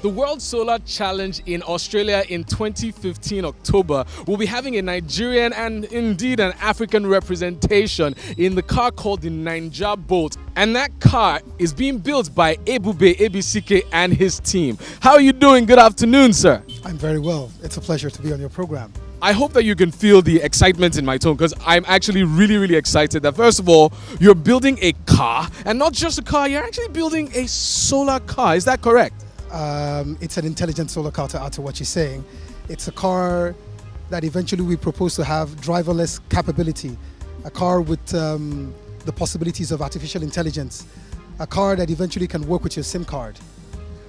The World Solar Challenge in Australia in 2015 October will be having a Nigerian and indeed an African representation in the car called the Ninja Bolt. And that car is being built by Ebube Ebisike and his team. How are you doing? Good afternoon, sir. I'm very well. It's a pleasure to be on your program. I hope that you can feel the excitement in my tone, because I'm actually really excited that first of all, you're building a car, and not just a car, you're actually building a solar car. Is that correct? It's an intelligent solar car, to add to what you're saying. It's a car that eventually we propose to have driverless capability, a car with the possibilities of artificial intelligence, a car that eventually can work with your SIM card.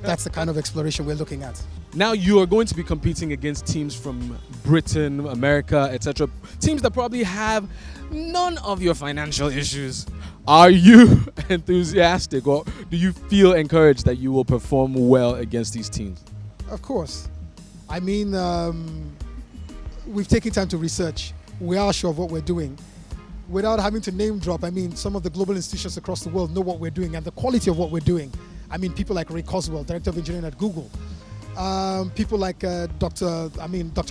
That's the kind of exploration we're looking at. Now you are going to be competing against teams from Britain, America, etc. Teams that probably have none of your financial issues. Are you enthusiastic, or do you feel encouraged that you will perform well against these teams? Of course. I mean, we've taken time to research. We are sure of what we're doing. Without having to name drop, I mean, some of the global institutions across the world know what we're doing and the quality of what we're doing. I mean, people like Ray Coswell, Director of Engineering at Google. People like Dr.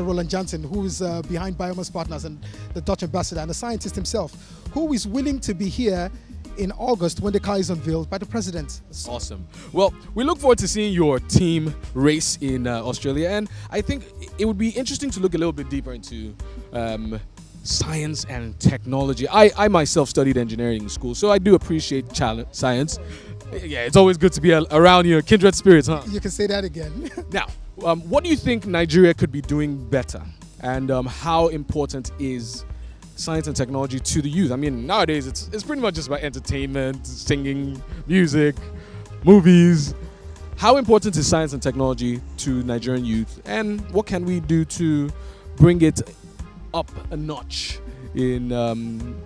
Roland Janssen, who is behind Biomass Partners and the Dutch ambassador, and the scientist himself, who is willing to be here in August when the car is unveiled by the president. Awesome. Well, we look forward to seeing your team race in Australia, and I think it would be interesting to look a little bit deeper into science and technology. I myself studied engineering in school, so I do appreciate science. Yeah, it's always good to be around your kindred spirits, huh? You can say that again. Now, what do you think Nigeria could be doing better? And how important is science and technology to the youth? I mean, nowadays it's pretty much just about entertainment, singing, music, movies. How important is science and technology to Nigerian youth? And what can we do to bring it up a notch in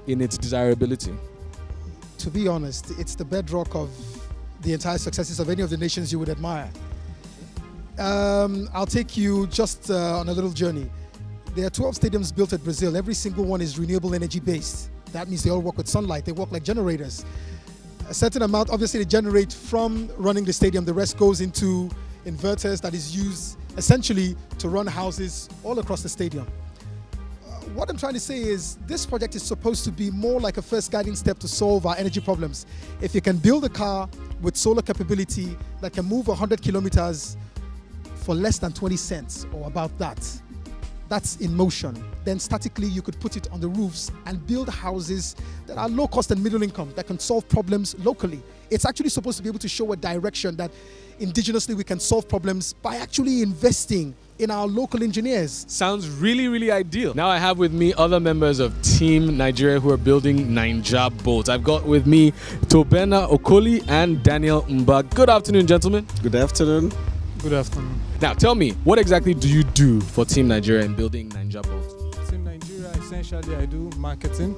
its desirability? To be honest, it's the bedrock of the entire successes of any of the nations you would admire. I'll take you just on a little journey. There are 12 stadiums built at Brazil. Every single one is renewable energy based. That means they all work with sunlight. They work like generators. A certain amount, obviously, they generate from running the stadium. The rest goes into inverters that is used essentially to run houses all across the stadium. What I'm trying to say is this project is supposed to be more like a first guiding step to solve our energy problems. If you can build a car with solar capability that can move 100 kilometers for less than 20 cents or about that, that's in motion. Then statically you could put it on the roofs and build houses that are low cost and middle income that can solve problems locally. It's actually supposed to be able to show a direction that indigenously we can solve problems by actually investing in our local engineers. Sounds really ideal. Now I have with me other members of Team Nigeria who are building Ninja Bolt. I've got with me Tobena Okoli and Daniel Mba. Good afternoon, gentlemen. Good afternoon. Good afternoon. Now tell me, what exactly do you do for Team Nigeria in building Ninja Bolt? Team Nigeria, essentially I do marketing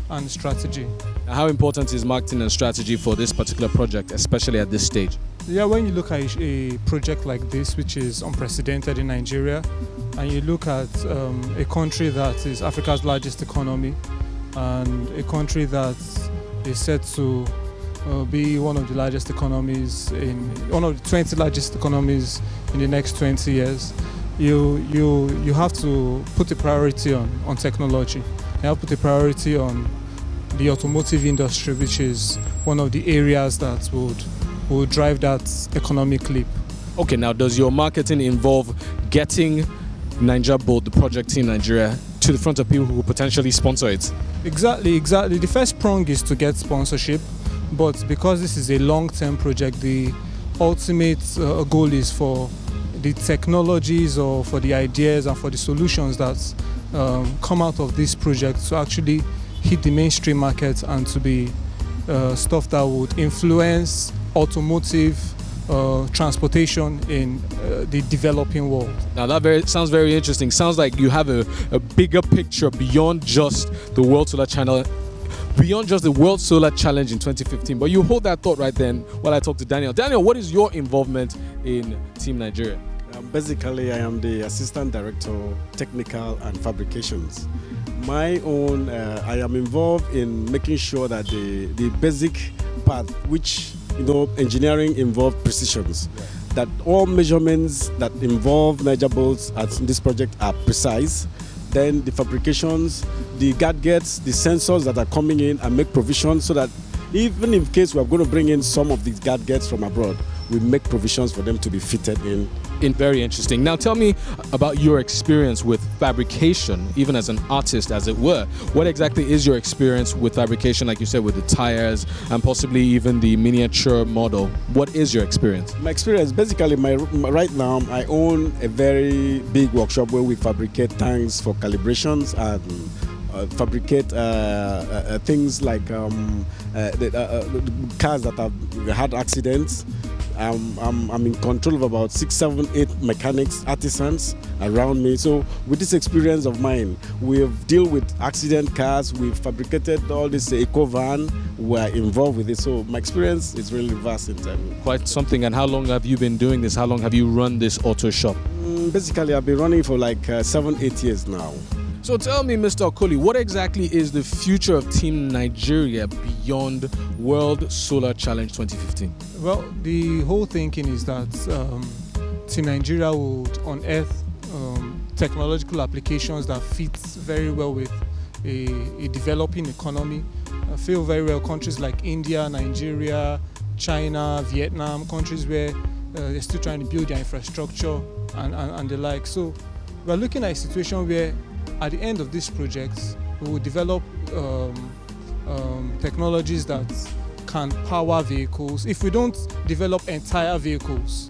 and strategy. Now, how important is marketing and strategy for this particular project, especially at this stage? Yeah, when you look at a project like this, which is unprecedented in Nigeria, and you look at a country that is Africa's largest economy, and a country that is set to be one of the largest economies one of the 20 largest economies in the next 20 years, you have to put a priority on technology. You have to put a priority on the automotive industry, which is one of the areas that would drive that economic leap. Okay, now does your marketing involve getting Ninja Bolt, the project Team Nigeria, to the front of people who will potentially sponsor it? Exactly. The first prong is to get sponsorship, but because this is a long-term project, the ultimate goal is for the technologies or for the ideas and for the solutions that come out of this project to actually hit the mainstream market and to be stuff that would influence automotive transportation in the developing world. Now that sounds very interesting. Sounds like you have a bigger picture beyond just the World Solar Channel, beyond just the World Solar Challenge in 2015. But you hold that thought right then while I talk to Daniel. Daniel, what is your involvement in Team Nigeria? Basically, I am the Assistant Director, Technical and Fabrications. I am involved in making sure that the basic part, which engineering involves precisions. that all measurements that involve measurables in this project are precise. Then the fabrications, the gadgets, the sensors that are coming in, and make provisions so that even in case we are going to bring in some of these gadgets from abroad, we make provisions for them to be fitted in. Very interesting. Now tell me about your experience with fabrication, even as an artist, as it were. What exactly is your experience with fabrication, like you said, with the tires and possibly even the miniature model? What is your experience? My experience, basically, right now, I own a very big workshop where we fabricate tanks for calibrations and fabricate things like the cars that have had accidents. I'm in control of about 6, 7, 8 mechanics, artisans around me. So with this experience of mine, we've dealt with accident cars, we've fabricated all this eco van, we're involved with it. So my experience is really vast in time. Quite something. And how long have you been doing this? How long have you run this auto shop? Basically, I've been running for like 7, 8 years now. So tell me, Mr. Okoli, what exactly is the future of Team Nigeria beyond World Solar Challenge 2015? Well, the whole thinking is that Team Nigeria would unearth technological applications that fit very well with a developing economy. I feel very well countries like India, Nigeria, China, Vietnam, countries where they're still trying to build their infrastructure and the like. So we're looking at a situation where at the end of this project, we will develop technologies that can power vehicles. If we don't develop entire vehicles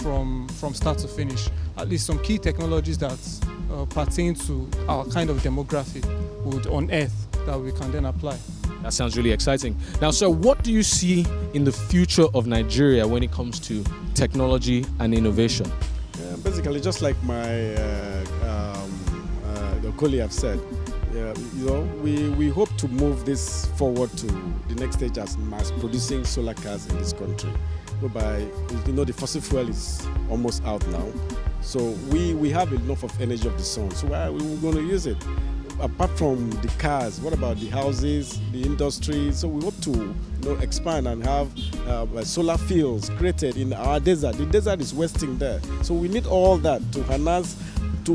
from start to finish, at least some key technologies that pertain to our kind of demographic would unearth that we can then apply. That sounds really exciting. Now, sir, what do you see in the future of Nigeria when it comes to technology and innovation? Basically, just like my colleague have said, we hope to move this forward to the next stage as mass producing solar cars in this country, whereby the fossil fuel is almost out now. So we have enough of energy of the sun. So why are we going to use it? Apart from the cars, what about the houses, the industry? So we hope to expand and have solar fields created in our desert. The desert is wasting there. So we need all that to harness, to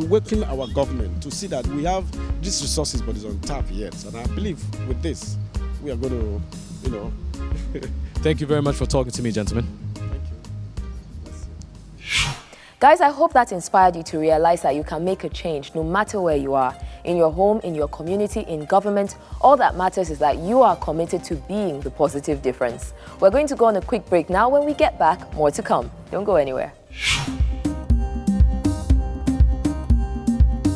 work in our government to see that we have these resources, but it's on tap yet. And I believe with this, we are going to, Thank you very much for talking to me, gentlemen. Thank you. Guys, I hope that inspired you to realize that you can make a change no matter where you are. In your home, in your community, in government, all that matters is that you are committed to being the positive difference. We're going to go on a quick break now. When we get back, more to come. Don't go anywhere.